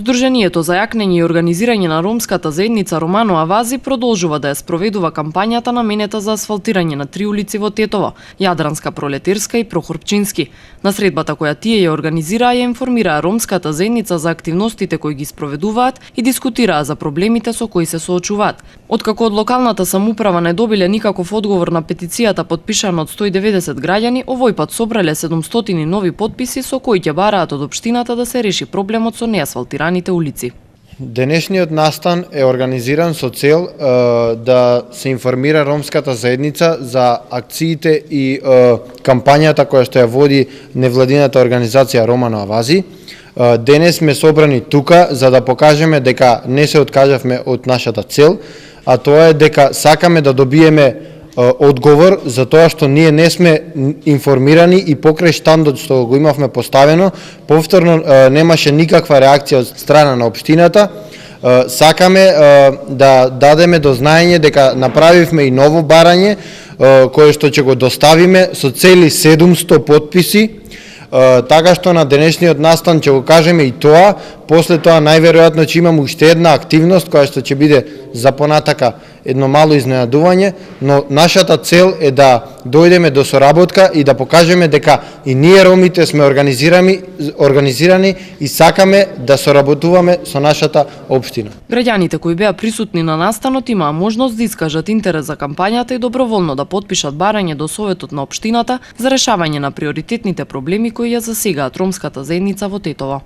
Сдруженијето за јакнење и организирање на ромската заедница Романо Авази продолжува да ја спроведува кампањата наменета за асфалтирање на 3 улици во Тетово: Јадранска, Пролетерска и Прохорпчински. На средбата која тие ја организираа, ја информираа ромската заедница за активностите кои ги спроведуваат и дискутираа за проблемите со кои се соочуваат. Откако од локалната самоуправа не добиле никаков одговор на петицијата подпишана од 190 граѓани, овој пат собрале 700 нови потписи со кои ќе бараат од општината да се реши проблемот со неасфалтираните улици. Денешниот настан е организиран со цел да се информира ромската заедница за акциите и кампањата која што ја води невладината организација Романо Авази. Денес сме собрани тука за да покажеме дека не се откажавме од нашата цел, а тоа е дека сакаме да добиеме одговор за тоа што ние не сме информирани и покрај штандот што го имавме поставено, повторно немаше никаква реакција од страна на општината. Сакаме да дадеме до знаење дека направивме и ново барање кое што ќе го доставиме со цели 700 потписи, така што на денешниот настан ќе го кажеме и тоа. После тоа најверојатно ќе имаме уште една активност која што ќе биде за понатака едно мало изненадување, но нашата цел е да дојдеме до соработка и да покажеме дека и ние ромите сме организирани и сакаме да соработуваме со нашата општина. Граѓаните кои беа присутни на настанот имаа можност да искажат интерес за кампањата и доброволно да потпишат барање до Советот на општината за решавање на приоритетните проблеми кои ја засегаат ромската заедница во Тетово.